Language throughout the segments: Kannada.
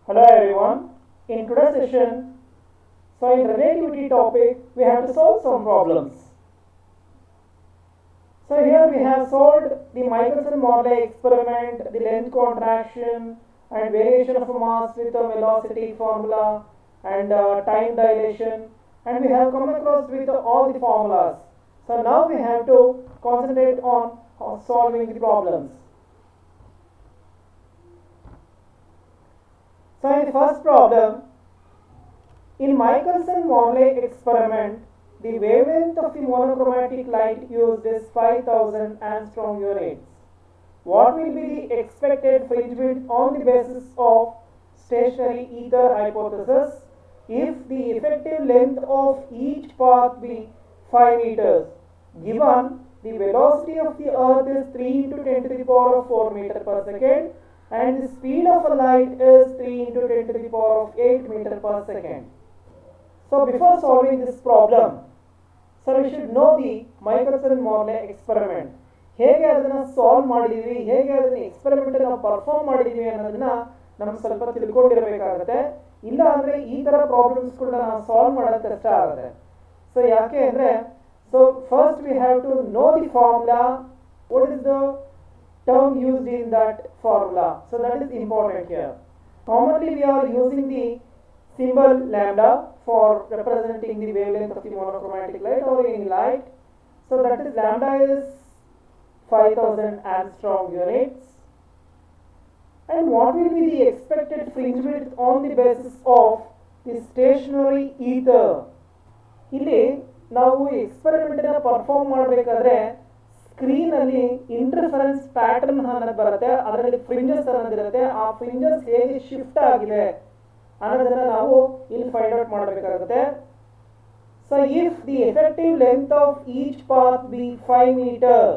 Hello everyone. In today's session, in relativity topic, we have to solve some problems. So here we have solved the Michelson-Morley experiment, the length contraction, and variation of mass with a velocity formula, and time dilation, and we have come across with all the formulas. So now we have to concentrate on solving the problems. So in the first problem, in Michelson-Morley experiment, the wavelength of the monochromatic light used is 5000 angstrom units. What will be the expected fringe width on the basis of stationary ether hypothesis if the effective length of each path be 5 meters, given the velocity of the earth is 3 into 10 to the power of 4 meter per second and the speed of a light is 3 into 10 to the power of 8 meter per second. So before solving this problem, so we should know the Michelson-Morley experiment. ಹೇಗೆ ಅದನ್ನು ಸಾಲ್ವ್ ಮಾಡಿದೀವಿ, ಹೇಗೆ ಅದನ್ನ ಎಕ್ಸ್ಪೆರಿಮೆಂಟ್ ನಾವು ಪರ್ಫಾರ್ಮ್ ಮಾಡಿದೀವಿ ಅನ್ನೋದನ್ನ ನಮ್ಗೆ ಸ್ವಲ್ಪ ತಿಳ್ಕೊಂಡಿರಬೇಕಾಗುತ್ತೆ. ಇಲ್ಲ ಅಂದ್ರೆ ಈ ತರ ಪ್ರಾಬ್ಲಮ್ಸ್ಗಳನ್ನ ನಾವು ಸಾಲ್ವ್ ಮಾಡೋದು ಕಷ್ಟ ಆಗುತ್ತೆ. ಸೊ ಯಾಕೆ ಅಂದ್ರೆ first we have to know the formula, what is the term used in that formula. So that is important here. Commonly we are using the symbol lambda for representing the wavelength of the monochromatic light or any light. So that is lambda is 5000 angstrom units. And what will be the expected fringe width on the basis of the stationary ether? ಇಲ್ಲಿ ನಾವು ಎಕ್ಸ್ಪೆರಿಮೆಂಟ್ ಅನ್ನು ಪರ್ಫಾರ್ಮ್ ಮಾಡಬೇಕಾದ್ರೆ ಸ್ಕ್ರೀನ್ ಅಲ್ಲಿ ಇಂಟರ್ಫರೆನ್ಸ್ ಪ್ಯಾಟರ್ನ್ ಅನ್ನೋದು ಬರುತ್ತೆ, ಅದರಲ್ಲಿ ಫ್ರಿಂಜಸ್ ಅನ್ನೋದಿರುತ್ತೆ. ಆ ಫ್ರಿಂಜಸ್ ಹೇಗೆ ಶಿಫ್ಟ್ ಆಗಿದೆ ಅನ್ನೋದನ್ನ ನಾವು ಇಲ್ಲಿ ಫೈಂಡ್ ಔಟ್ ಮಾಡಬೇಕಾಗುತ್ತೆ. So if the effective length of each path be 5 meters,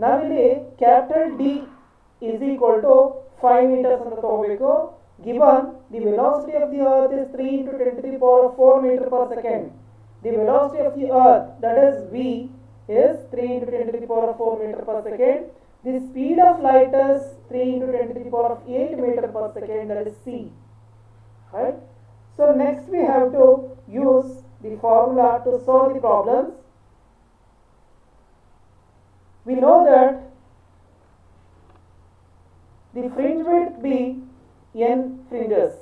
ನಾವಿಲ್ಲಿ capital D is equal to 5 meters ಅಂತ ತಗೋಬೇಕು. Given the velocity of the earth is 3 into 10 to the power of 4 meter per second. The velocity of the earth, that is v, is 3 into 10 to the power of 4 meter per second. The speed of light is 3 into 10 to the power of 8 meter per second, that is c. Right? So next we have to use the formula to solve the problems. We know that the fringe width be n fringes.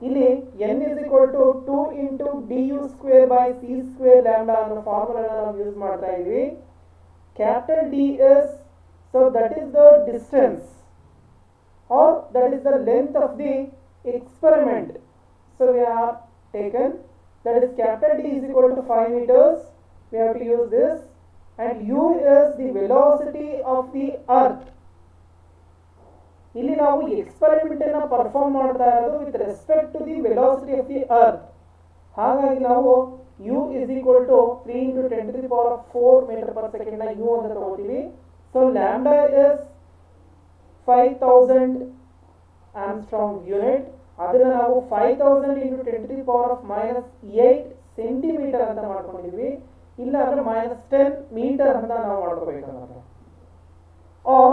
ಇಲ್ಲಿ n is equal to 2 into du square by c square lambda ಅನ್ನೋ ಫಾರ್ಮುಲಾನ ನಾವು ಯೂಸ್ ಮಾಡ್ತಾ ಇದೀವಿ. Capital D is, so that is the distance or that is the length of the experiment. So we have taken that is capital D is equal to 5 meters. We have to use this, and u is the velocity of the earth. ಇಲ್ಲಿ ನಾವು ಎಕ್ಸ್ಪೆರಿಮೆಂಟ್ ಅನ್ನು ಪರ್ಫಾರ್ಮ್ ಮಾಡ್ತಾ ಇರೋದು with respect to the velocity of the earth. ಹಾಗಾಗಿ ನಾವು u is equal to 3 into 10 to the power of 4 meter per second ನ u ಅಂತ ತಗೋತೀವಿ. So lambda is 5000 angstrom unit. ಅದನ್ನ ನಾವು 5000 into 10 to the power of -8 centimeter ಅಂತ ಮಾಡ್ಕೊಂಡಿದ್ವಿ. ಇಲ್ಲ ಅಂದ್ರೆ -10 meter ಅಂತ ನಾವು ಮಾಡ್ಕೋಬೇಕಾಗುತ್ತೆ. or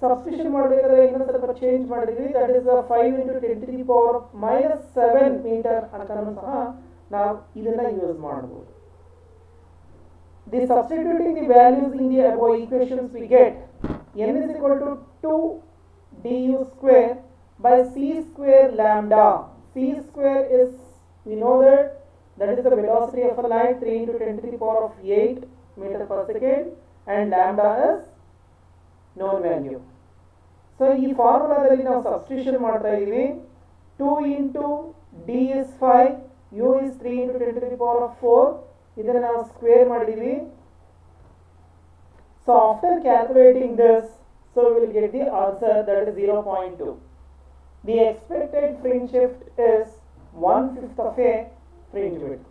substitution ಮಾಡಬೇಕಾದ್ರೆ ಇನ್ನೊಂದು ಸ್ವಲ್ಪ ಚೇಂಜ್ ಮಾಡಿದ್ವಿ, that is 5 into 10 to the power of -7 meter ಅಂತನೂ ಸಹ ನಾವು ಇದನ್ನ ಯೂಸ್ ಮಾಡಬಹುದು. The substituting the values in the above equations we get n is equal to 2 du square by c square lambda. C square is, we know that is the velocity of a light, 3 into 10 to the power of 8 meter per second, and lambda is known value. So ಈ ಫಾರ್ಮುಲಾದಲ್ಲಿ ನಾವು ಸಬ್ಸ್ಟಿಟ್ಯೂಷನ್ ಮಾಡ್ತಾ ಇದೀವಿ. 2 into d is 5, u is 3 into 10 to the power of 4. ಇದನ್ನ ನಾವು ಸ್ಕ್ವೇರ್ ಮಾಡಿದೀವಿ. So after calculating this, so we will get the answer, that is 0.2. The expected fringe shift is 1/5 of a fringe width.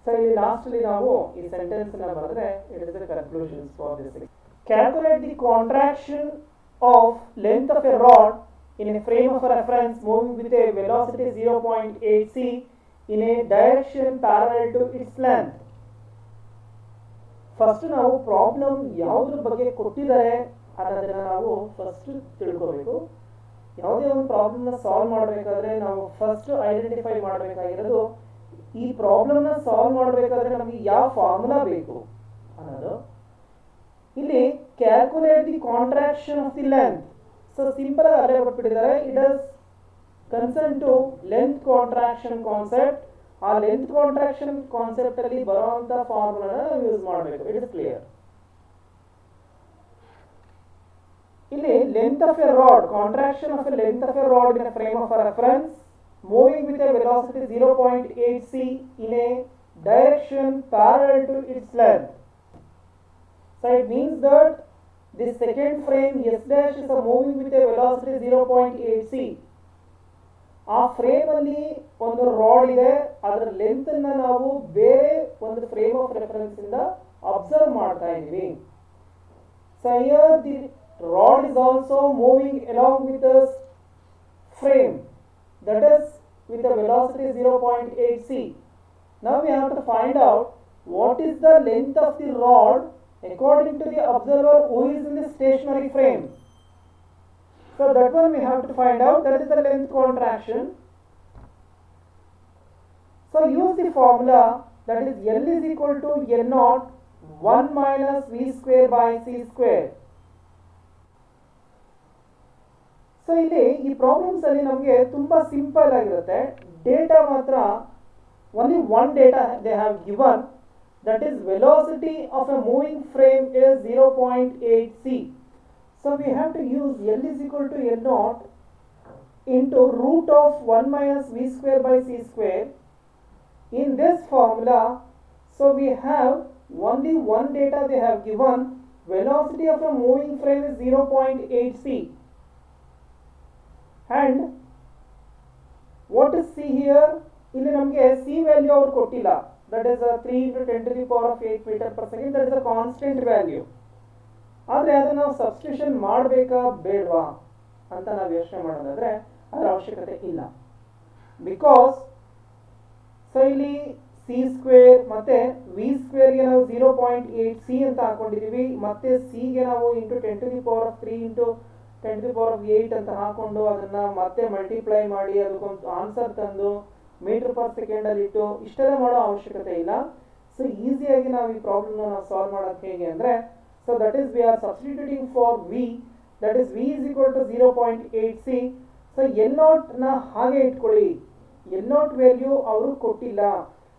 So ಇಲ್ಲಿ ಲಾಸ್ಟ್ ಅಲ್ಲಿ ನಾವು ಈ ಸೆಂಟೆನ್ಸ್ ಅನ್ನ ಬರೆದ್ರೆ it is the conclusions for this. Calculate the contraction of length of a rod in a frame of reference moving with a velocity 0.8 c in a direction parallel to its length. First ನಾವು ಪ್ರಾಬ್ಲಮ್ ಯಾವುದ್ರ ಬಗ್ಗೆ ಕೊಟ್ಟಿದ್ದಾರೆ ಅನ್ನೋದನ್ನು ನಾವು ಫಸ್ಟ್ ತಿಳ್ಕೋಬೇಕು. ಯಾವುದೇ ಒಂದು ಪ್ರಾಬ್ಲಮ್ನ ಸಾಲ್ವ್ ಮಾಡಬೇಕಾದ್ರೆ ನಾವು ಫಸ್ಟ್ ಐಡೆಂಟಿಫೈ ಮಾಡಬೇಕಾಗಿರೋದು ಈ ಪ್ರಾಬ್ಲಮ್ನ ಸಾಲ್ವ್ ಮಾಡಬೇಕಾದ್ರೆ ನಮಗೆ ಯಾವ ಫಾರ್ಮುಲಾ ಬೇಕು ಅನ್ನೋದು. ಇಲ್ಲಿ calculate the contraction of the length. So simple ಆಗಿ ಅಲ್ಲೇ ಕೊಟ್ಬಿಟ್ಟಿದ್ದಾರೆ. It is concern to length contraction concept. ಆ ಲೆಂತ್ ಕಾಂಟ್ರಾಕ್ಷನ್ ಕಾನ್ಸೆಪ್ಟ್ ಅಲ್ಲಿ ಬರುವಂತ ಫಾರ್ಮುಲಾನ ನಾವು ಯೂಸ್ ಮಾಡಬೇಕು. It is clear. ಇಲ್ಲಿ length of a rod, contraction of a length of a rod in a frame of reference moving with a velocity 0.8 c in a direction parallel to its length. So it means that this second frame S dash is moving with a velocity 0.8 c. ಆ ಫ್ರೇಮ್ ಅಲ್ಲಿ ಒಂದು ರಾಡ್ ಇದೆ, ಅದರ ಲೆಂತ್ ಅನ್ನ ನಾವು ಬೇರೆ ಒಂದು ಫ್ರೇಮ್ ಆಫ್ ರೆಫರೆನ್ಸ್ ಇಂದ ಅಬ್ಸರ್ವ್ ಮಾಡ್ತಾ ಇದೀವಿ. So here the rod is also moving along with the frame, that is with a velocity 0.8 c. Now we have to find out what is the length of the rod according to the observer who is in the stationary frame. So that one we have to find out, that is the length contraction. So use the formula, that is L is equal to N naught 1 minus V square by C square. So ಇಲ್ಲಿ ಈ ಪ್ರಾಬ್ಲಮ್ಸ್ ಅಲ್ಲಿ ನಮಗೆ ತುಂಬಾ ಸಿಂಪಲ್ ಆಗಿರುತ್ತೆ. ಡೇಟಾ ಮಾತ್ರ only one data they have given, that is velocity of a moving frame is 0.8 c. So we have to use L is equal to N naught into root of 1 minus V square by C square. In this formula, so we have only one data they have given, velocity of a moving frame is 0.8 c. And what is c here? ಇಲ್ಲಿ ನಮಗೆ c ವ್ಯಾಲ್ಯೂ ಅವರು ಕೊಟ್ಟಿಲ್ಲ, that is 3 into 10 to the power of 8 meter per second, that is a constant value. ಆದರೆ ಅದನ್ನು ನಾವು ಸಬ್ಸ್ಟಿಟ್ಯೂಷನ್ ಮಾಡಬೇಕಾ ಬೇಡವಾ ಅಂತ ನಾವು ಯೋಚನೆ ಮಾಡೋದಾದ್ರೆ ಅದರ ಅವಶ್ಯಕತೆ ಇಲ್ಲ. ಬಿಕಾಸ್ ಸೊ ಇಲ್ಲಿ ಸಿ ಸ್ಕ್ವೇರ್ ಮತ್ತೆ ವಿ ಸ್ಕ್ವೇರ್ಗೆ ನಾವು 0.8 ಸಿ ಅಂತ ಹಾಕೊಂಡಿದ್ದೀವಿ, ಮತ್ತೆ ಸಿಗೆ ನಾವು into 10 to the power of 3 into 10 to the power of 8 ಅಂತ ಹಾಕೊಂಡು ಅದನ್ನ ಮತ್ತೆ ಮಲ್ಟಿಪ್ಲೈ ಮಾಡಿ ಅದಕ್ಕೊಂದು ಆನ್ಸರ್ ತಂದು ಮೀಟರ್ ಪರ್ ಸೆಕೆಂಡ್ ಅಲ್ಲಿ ಇಟ್ಟು ಇಷ್ಟೆಲ್ಲ ಮಾಡೋ ಅವಶ್ಯಕತೆ ಇಲ್ಲ. ಸೊ ಈಸಿಯಾಗಿ ನಾವು ಈ ಪ್ರಾಬ್ಲಮ್ ನಾವು ಸಾಲ್ವ್ ಮಾಡೋದು ಹೇಗೆ ಅಂದ್ರೆ, so that is we are substituting for v, that is v is equal to 0.8 C. So L naught ನ ಹಾಗೆ ಇಟ್ಕೊಳ್ಳಿ, ಎಲ್ ನಾಟ್ ವ್ಯಾಲ್ಯೂ ಅವರು ಕೊಟ್ಟಿಲ್ಲ.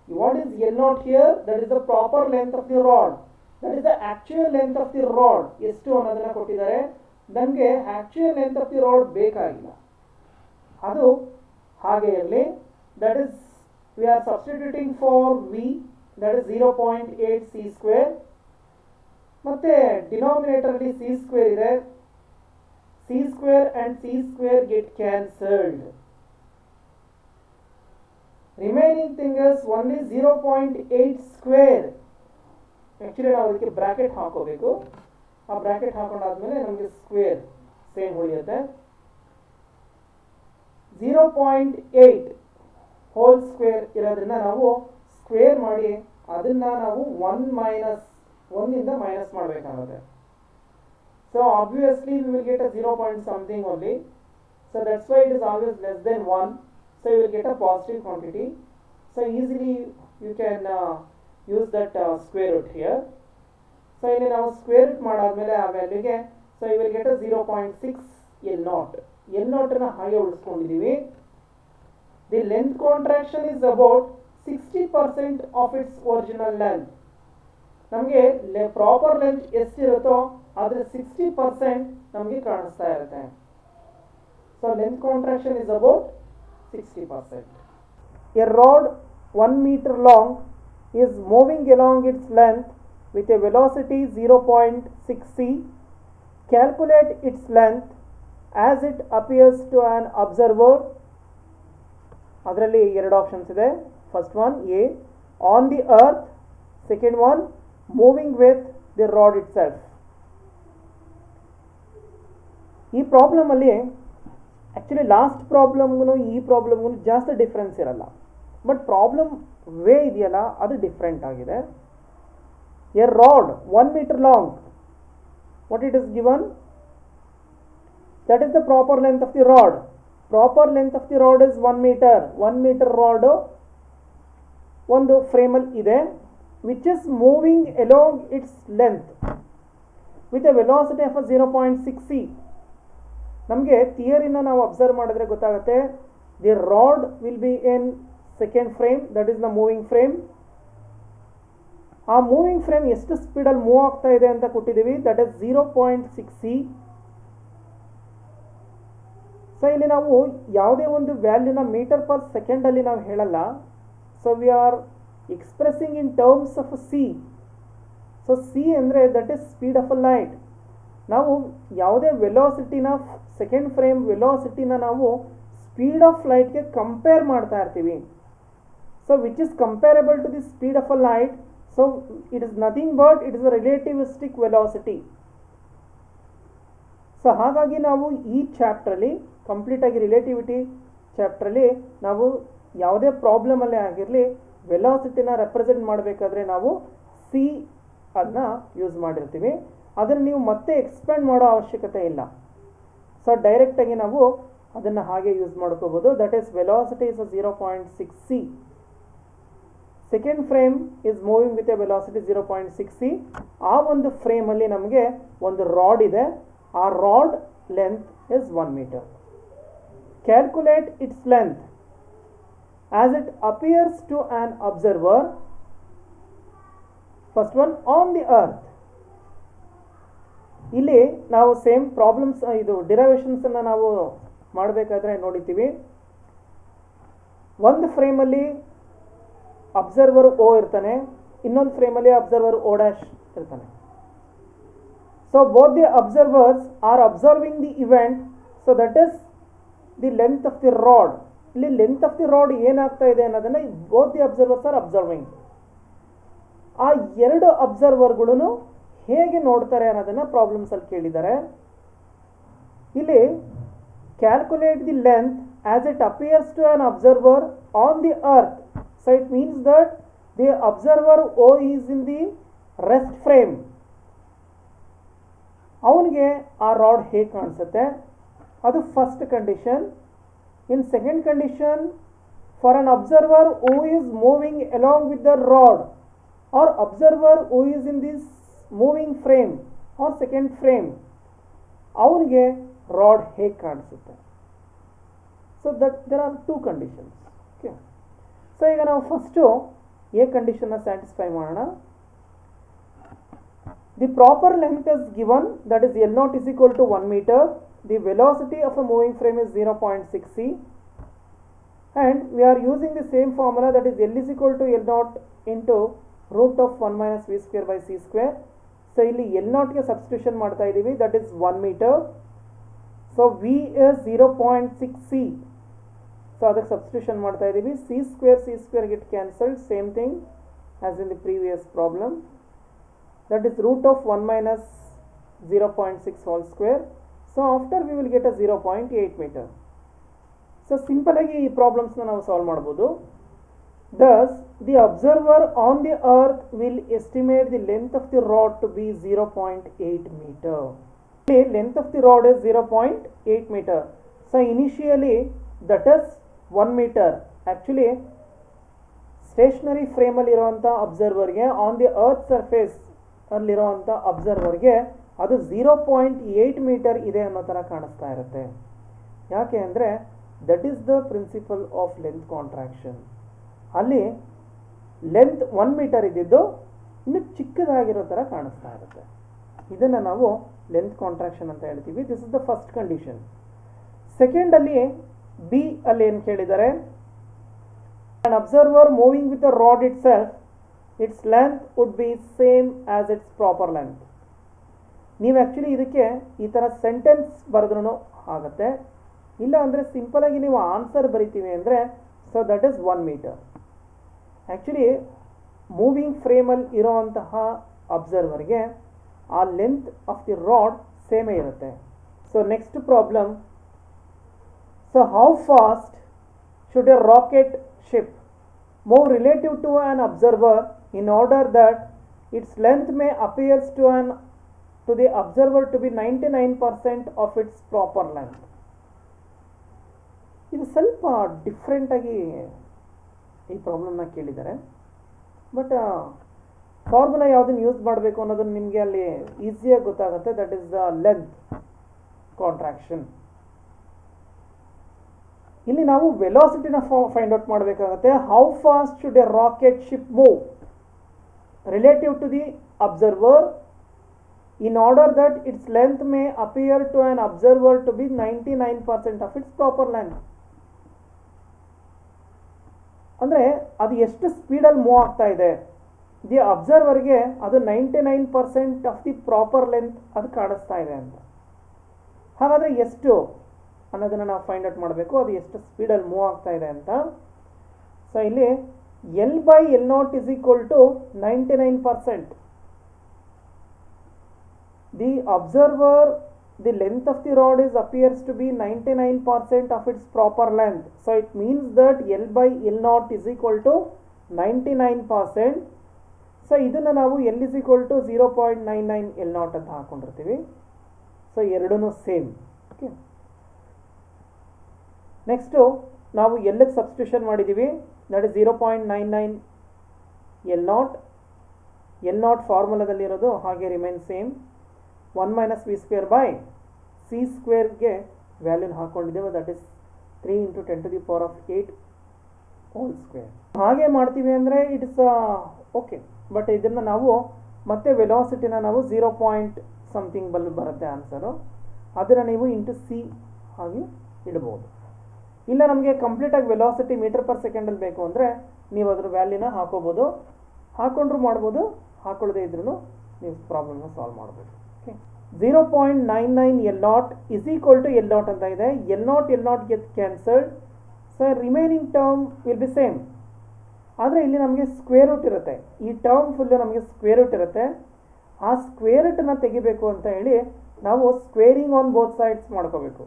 What is L naught here? That is the proper length of the rod, that is the actual length of the rod ಎಷ್ಟು ಅನ್ನೋದನ್ನ ಕೊಟ್ಟಿದ್ದಾರೆ. ನಮಗೆ actual length of the rod ಬೇಕಾಗಿಲ್ಲ, ಅದು ಹಾಗೆ ಇರಲಿ. That is we are substituting for v, that is 0.8 C square. ಮತ್ತೆ ಡಿನಾಮಿನೇಟರ್ ಅಲ್ಲಿ ಸಿ ಸ್ಕ್ವೇರ್ ಇದೆ, C square and C square get cancelled. Remaining thing is only 0.8 square. Actually ನಾವು ಅದಕ್ಕೆ ಬ್ರಾಕೆಟ್ ಹಾಕೋಬೇಕು. ಆ ಬ್ರಾಕೆಟ್ ಹಾಕೊಂಡಾದ್ಮೇಲೆ ನಮಗೆ ಸ್ಕ್ವೇರ್ ಸೇಮ್ ಉಳಿಯುತ್ತೆ. 0.8 ಹೋಲ್ ಸ್ಕ್ವೇರ್ ಇರೋದ್ರಿಂದ ನಾವು ಸ್ಕ್ವೇರ್ ಮಾಡಿ ಅದನ್ನ ನಾವು 1 ಇಂದ ಮೈನಸ್ ಮಾಡಬೇಕಾಗುತ್ತೆ. So obviously we will get a 0 point something only. So that's why it is always less than 1. So you will get a positive quantity. So easily you can use that square root here. So ಇಲ್ಲಿ ನಾವು ಸ್ಕ್ವೇರ್ ರೂಟ್ ಮಾಡಾದ್ಮೇಲೆ ಆ ವ್ಯಾಲ್ಯೂಗೆ so you will get a 0.6 L naught. L naught ಅನ್ನ ಹಾಗೆ ಉಳಿಸ್ಕೊಂಡಿದ್ದೀವಿ. The length contraction is about 60% of its original length. ನಮಗೆ ಪ್ರಾಪರ್ ಲೆಂತ್ ಎಷ್ಟಿರುತ್ತೋ ಅದ್ರ 60% ನಮಗೆ ಕಾಣಿಸ್ತಾ ಇರುತ್ತೆ. So length contraction is about 60%. A rod 1 meter long is moving along its length with a velocity 0.6 c. Calculate its length as it appears to an observer. ಅದರಲ್ಲಿ ಎರಡು ಆಪ್ಷನ್ಸ್ ಇದೆ. First one A, on the earth. Second one moving with the rod it self. ಈ ಪ್ರಾಬ್ಲಮ್ ಅಲ್ಲಿ ಆಕ್ಚುಲಿ ಲಾಸ್ಟ್ ಪ್ರಾಬ್ಲಮ್ಗೂ ಈ ಪ್ರಾಬ್ಲಮ್ಗೂ ಜಾಸ್ತಿ ಡಿಫ್ರೆನ್ಸ್ ಇರಲ್ಲ, ಬಟ್ ಪ್ರಾಬ್ಲಮ್ ವೇ ಇದೆಯಲ್ಲ ಅದು ಡಿಫ್ರೆಂಟ್ ಆಗಿದೆ. A rod 1 meter long, what it is given, that is the proper length of the rod. Proper length of the rod is 1 meter. 1 meter rod ಒಂದು ಫ್ರೇಮಲ್ಲಿ ಇದೆ, which is moving along its length with a velocity of 0.6 c. ನಮಗೆ ಥಿಯರಿನ ನಾವು ಅಬ್ಸರ್ವ್ ಮಾಡಿದ್ರೆ ಗೊತ್ತಾಗುತ್ತೆ, the rod will be in second frame, that is the moving frame. ಆ ಮೂವಿಂಗ್ ಫ್ರೇಮ್ ಎಷ್ಟು ಸ್ಪೀಡಲ್ಲಿ ಮೂವ್ ಆಗ್ತಾ ಇದೆ ಅಂತ ಕೊಟ್ಟಿದ್ದೀವಿ, ದಟ್ ಇಸ್ 0.6 c. ಸೊ ಇಲ್ಲಿ ನಾವು ಯಾವುದೇ ಒಂದು ವ್ಯಾಲ್ಯೂನ ಮೀಟರ್ ಪರ್ ಸೆಕೆಂಡಲ್ಲಿ ನಾವು ಹೇಳಲ್ಲ. So we are expressing in terms of C. So C ಅಂದರೆ that is speed of a light. ನಾವು ಯಾವುದೇ ವೆಲಾಸಿಟಿನ ಸೆಕೆಂಡ್ ಫ್ರೇಮ್ ವೆಲಾಸಿಟಿನ ನಾವು ಸ್ಪೀಡ್ ಆಫ್ ಲೈಟ್ಗೆ ಕಂಪೇರ್ ಮಾಡ್ತಾ ಇರ್ತೀವಿ. So which is comparable to the speed of a light. So it is nothing but it is a relativistic velocity. So ಹಾಗಾಗಿ ನಾವು ಈ ಚಾಪ್ಟ್ರಲ್ಲಿ ಕಂಪ್ಲೀಟಾಗಿ ರಿಲೇಟಿವಿಟಿ ಚಾಪ್ಟ್ರಲ್ಲಿ ನಾವು ಯಾವುದೇ ಪ್ರಾಬ್ಲಮಲ್ಲೇ ಆಗಿರಲಿ ವೆಲಾಸಿಟಿನ ರೆಪ್ರೆಸೆಂಟ್ ಮಾಡಬೇಕಾದ್ರೆ ನಾವು ಸಿ ಅದನ್ನ ಯೂಸ್ ಮಾಡಿರ್ತೀವಿ. ಅದನ್ನು ನೀವು ಮತ್ತೆ ಎಕ್ಸ್ಪ್ಯಾಂಡ್ ಮಾಡೋ ಅವಶ್ಯಕತೆ ಇಲ್ಲ. ಸೊ ಡೈರೆಕ್ಟಾಗಿ ನಾವು ಅದನ್ನು ಹಾಗೆ ಯೂಸ್ ಮಾಡ್ಕೋಬೋದು. That is velocity is 0.6 c. Second frame is moving with A velocity 0.6 c. ಆ ಒಂದು ಫ್ರೇಮಲ್ಲಿ ನಮಗೆ ಒಂದು ರಾಡ್ ಇದೆ. ಆ rod length is 1 meter. Calculate its length as it appears to an observer. First one, on the earth. ಇಲ್ಲಿ ನಾವು ಸೇಮ್ ಪ್ರಾಬ್ಲಮ್ಸ್ ಇದು ಡಿರೈವೇಷನ್ಸನ್ನು ನಾವು ಮಾಡಬೇಕಾದ್ರೆ ನೋಡಿದ್ದೀವಿ. ಒಂದು ಫ್ರೇಮಲ್ಲಿ ಅಬ್ಸರ್ವರ್ ಓ ಇರ್ತಾನೆ, ಇನ್ನೊಂದು ಫ್ರೇಮಲ್ಲಿ ಅಬ್ಸರ್ವರ್ ಓ ಡ್ಯಾಶ್ ಇರ್ತಾನೆ. So both the observers are observing the event. So that is the length of the rod. ಇಲ್ಲಿ ಲೆಂತ್ ಆಫ್ ದಿ ರಾಡ್ ಏನಾಗ್ತಾ ಇದೆ ಅನ್ನೋದನ್ನು both the observers are observing. ಆ ಎರಡು ಅಬ್ಸರ್ವರ್ಗಳು ಹೇಗೆ ನೋಡ್ತಾರೆ ಅನ್ನೋದನ್ನು ಪ್ರಾಬ್ಲಮ್ಸಲ್ಲಿ ಕೇಳಿದ್ದಾರೆ. ಇಲ್ಲಿ calculate the length as it appears to an observer on the earth. So it means that the observer O is in the rest frame. ಅವನಿಗೆ ಆ ರಾಡ್ ಹೇಗೆ ಕಾಣಿಸುತ್ತೆ, ಅದು first condition. In second condition, for an observer who is moving along with the rod or observer who is in this moving frame or second frame, ಅವನಿಗೆ ರಾಡ್ ಹೇಗೆ ಕಾಣಿಸುತ್ತೆ. So that there are two conditions. Okay, so ಈಗ ನಾವು ಫಸ್ಟು ಎ ಕಂಡೀಷನ್ನ ಸ್ಯಾಟಿಸ್ಫೈ ಮಾಡೋಣ. The proper length is given, that is L naught is equal to 1 meter. The velocity of a moving frame is 0.6 c. And we are using the same formula, that is L is equal to L naught into root of 1 minus v square by c square. So ಇಲ್ಲಿ L naught ಗೆ ಸಬ್ಸ್ಟಿಟ್ಯೂಷನ್ ಮಾಡ್ತಾ ಇದ್ದೀವಿ, that is 1 meter. So v is 0.6 c. So ಅದಕ್ಕೆ ಸಬ್ಸ್ಟಿಟ್ಯೂಷನ್ ಮಾಡ್ತಾ ಇದ್ದೀವಿ. c square get cancelled, same thing as in the previous problem. That is root of 1 minus 0.6 whole square. So after we will get a 0.8 meter. So simple ಆಗಿ ಈ ಪ್ರಾಬ್ಲಮ್ಸ್ನ ನಾವು ಸಾಲ್ವ್ ಮಾಡ್ಬೋದು. Thus, the observer on the earth will estimate the length of the rod to be 0.8 meter. The length of the rod is 0.8 meter. So initially that is 1 meter. Actually, stationary frame ಅಲ್ಲಿರುವಂಥ ಅಬ್ಸರ್ವರ್ಗೆ ಆನ್ ದಿ ಅರ್ತ್ ಸರ್ಫೇಸ್ ಅಲ್ಲಿರುವಂಥ ಅಬ್ಸರ್ವರ್ಗೆ ಅದು 0.8 ಮೀಟರ್ ಇದೆ ಅನ್ನೋ ಥರ ಕಾಣಿಸ್ತಾ ಇರುತ್ತೆ. ಯಾಕೆ ಅಂದರೆ that is the principle of length contraction. ಅಲ್ಲಿ ಲೆಂತ್ 1 ಮೀಟರ್ ಇದ್ದಿದ್ದು ಇನ್ನು ಚಿಕ್ಕದಾಗಿರೋ ಥರ ಕಾಣಿಸ್ತಾ ಇರುತ್ತೆ. ಇದನ್ನು ನಾವು ಲೆಂತ್ ಕಾಂಟ್ರಾಕ್ಷನ್ ಅಂತ ಹೇಳ್ತೀವಿ. This is the first condition. ಸೆಕೆಂಡಲ್ಲಿ ಬಿ ಅಲ್ಲಿ ಏನು ಕೇಳಿದ್ದಾರೆ, an observer moving with the rod itself, its length would be same as its proper length. ನೀವು ಆ್ಯಕ್ಚುಲಿ ಇದಕ್ಕೆ ಈ ಥರ ಸೆಂಟೆನ್ಸ್ ಬರೆದ್ರೂ ಆಗುತ್ತೆ, ಇಲ್ಲ ಅಂದರೆ ಸಿಂಪಲಾಗಿ ನೀವು ಆನ್ಸರ್ ಬರಿತೀವಿ ಅಂದರೆ, so that is 1 meter. Actually moving ಫ್ರೇಮಲ್ಲಿ ಇರೋವಂತಹ ಅಬ್ಸರ್ವರ್ಗೆ ಆ ಲೆಂತ್ ಆಫ್ ದಿ ರಾಡ್ ಸೇಮೇ ಇರುತ್ತೆ. So next problem, so how fast should a rocket ship move relative to an observer in order that its length may appears to an to the observer to be 99% of its proper length. ಇದು ಸ್ವಲ್ಪ ಡಿಫ್ರೆಂಟಾಗಿ ಈ ಪ್ರಾಬ್ಲಮ್ನ ಕೇಳಿದ್ದಾರೆ. ಬಟ್ ಫಾರ್ಮುಲಾ ಯಾವುದನ್ನು ಯೂಸ್ ಮಾಡಬೇಕು ಅನ್ನೋದನ್ನು ನಿಮಗೆ ಅಲ್ಲಿ ಈಸಿಯಾಗಿ ಗೊತ್ತಾಗುತ್ತೆ. That is the length contraction. ಇಲ್ಲಿ ನಾವು ವೆಲಾಸಿಟಿನ ಫೈಂಡ್ ಔಟ್ ಮಾಡಬೇಕಾಗುತ್ತೆ. How fast should a rocket ship move relative to the observer in order that its length may appear to an observer to be 99% of its proper length. ಅಂದರೆ ಅದು ಎಷ್ಟು ಸ್ಪೀಡಲ್ಲಿ ಮೂವ್ ಆಗ್ತಾ ಇದೆ, ದಿ ಅಬ್ಸರ್ವರ್ಗೆ ಅದು 99% ಆಫ್ ದಿ ಪ್ರಾಪರ್ ಲೆಂತ್ ಅದು ಕಾಣಿಸ್ತಾ ಇದೆ ಅಂತ. ಹಾಗಾದರೆ ಎಷ್ಟು ಅನ್ನೋದನ್ನು ನಾವು ಫೈಂಡ್ ಔಟ್ ಮಾಡಬೇಕು, ಅದು ಎಷ್ಟು ಸ್ಪೀಡಲ್ಲಿ ಮೂವ್ ಆಗ್ತಾ ಇದೆ ಅಂತ. ಸೊ ಇಲ್ಲಿ L/L0 is equal to 99%. The observer, the length of the rod appears to be 99% of its proper length. So it means that L/L0 is equal to 99%. So ಇದನ್ನು ನಾವು L is equal to 0.99 L0 ಅಂತ ಹಾಕೊಂಡಿರ್ತೀವಿ. ಸೊ ಎರಡೂ ಸೇಮ್. ಓಕೆ, ನೆಕ್ಸ್ಟು ನಾವು Lಗೆ ಸಬ್ಸ್ಟಿಟ್ಯೂಷನ್ ಮಾಡಿದ್ದೀವಿ. That is 0.99 L0. L0 ಫಾರ್ಮುಲಾದಲ್ಲಿರೋದು ಹಾಗೆ remain same. 1 minus v square by c squareಗೆ ವ್ಯಾಲ್ಯೂನ ಹಾಕೊಂಡಿದ್ದೇವೆ. That is 3 into 10 to the power of 8 whole square. ಹಾಗೆ ಮಾಡ್ತೀವಿ ಅಂದರೆ ಇಟ್ ಇಸ್ ಓಕೆ. ಬಟ್ ಇದನ್ನು ನಾವು ಮತ್ತೆ ವೆಲಾಸಿಟಿನ ನಾವು 0 ಪಾಯಿಂಟ್ ಸಮಥಿಂಗ್ ಬರುತ್ತೆ ಆನ್ಸರು. ಅದನ್ನು ನೀವು ಇಂಟು ಸಿ ಹಾಗೆ ಇಡ್ಬೋದು. ಇಲ್ಲ ನಮಗೆ ಕಂಪ್ಲೀಟಾಗಿ ವೆಲಾಸಿಟಿ ಮೀಟರ್ ಪರ್ ಸೆಕೆಂಡಲ್ಲಿ ಬೇಕು ಅಂದರೆ ನೀವು ಅದ್ರ ವ್ಯಾಲ್ಯೂನ ಹಾಕೋಬೋದು. ಹಾಕೊಂಡ್ರು ಮಾಡ್ಬೋದು, ಹಾಕೊಳ್ಳದೆ ಇದ್ರೂ ನೀವು ಪ್ರಾಬ್ಲಮ್ನ ಸಾಲ್ವ್ ಮಾಡ್ಬೋದು. Okay, 0.99 L0 is equal to L0 ಅಂತ ಇದೆ. L0 gets cancelled. So remaining term will be same. ಆದರೆ ಇಲ್ಲಿ ನಮಗೆ ಸ್ಕ್ವೇರ್ ರೂಟ್ ಇರುತ್ತೆ. ಈ ಟರ್ಮ್ ಫುಲ್ಲು ನಮಗೆ ಸ್ಕ್ವೇರ್ ರೂಟ್ ಇರುತ್ತೆ. ಆ ಸ್ಕ್ವೇರ್ ರೂಟನ್ನು ತೆಗಿಬೇಕು ಅಂತ ಹೇಳಿ ನಾವು ಸ್ಕ್ವೇರಿಂಗ್ ಆನ್ ಬೋತ್ ಸೈಡ್ಸ್ ಮಾಡ್ಕೋಬೇಕು.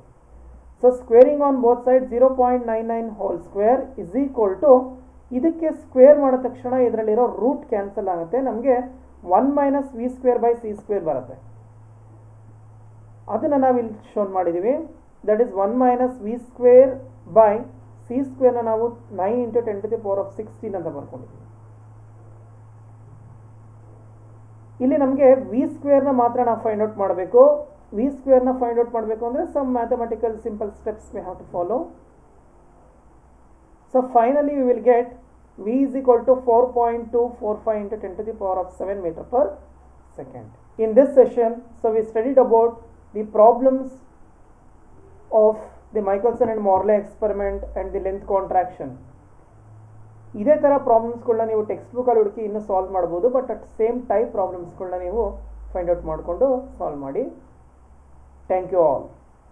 So squaring on both side 0.99 whole square is equal to, ಇದಕ್ಕೆ ಸ್ಕ್ವೇರ್ ಮಾಡಿದ ತಕ್ಷಣ ಇದರಲ್ಲಿರೋ ರೂಟ್ ಕ್ಯಾನ್ಸಲ್ ಆಗುತ್ತೆ. ನಮಗೆ 1 minus v square by c square ಬರುತ್ತೆ. ಅದನ್ನು ನಾವು ಇಲ್ಲಿ ಶೋನ್ ಮಾಡಿದ್ದೀವಿ. That is 1 minus v square by c square ನಾವು 9 into 10 to the power of 16 ಅಂತ ಬರ್ಕೊಂಡಿದ್ದೀವಿ. ಇಲ್ಲಿ ನಮಗೆ ವಿ ಸ್ಕ್ವೇರ್ನ ಮಾತ್ರ ನಾವು ಫೈಂಡ್ ಔಟ್ ಮಾಡಬೇಕು. ವಿ ಸ್ಕ್ವೇರ್ನ ಫೈಂಡ್ ಔಟ್ ಮಾಡಬೇಕು ಅಂದರೆ some mathematical simple steps we have to follow. So finally we will get v is equal to 4.245 into 10 to the power of 7 meter per second. In this session, so we studied about the problems of the Michelson and Morley experiment and the length contraction. ಇದೇ ಥರ ಪ್ರಾಬ್ಲಮ್ಸ್ಗಳನ್ನ ನೀವು ಟೆಕ್ಸ್ಟ್ ಬುಕ್ಕಲ್ಲಿ ಹುಡುಕಿ ಇನ್ನೂ ಸಾಲ್ವ್ ಮಾಡ್ಬೋದು. ಬಟ್ ಅಟ್ ಸೇಮ್ ಟೈಪ್ ಪ್ರಾಬ್ಲಮ್ಸ್ಗಳನ್ನ ನೀವು ಫೈಂಡ್ ಔಟ್ ಮಾಡಿಕೊಂಡು ಸಾಲ್ವ್ ಮಾಡಿ. Thank you all.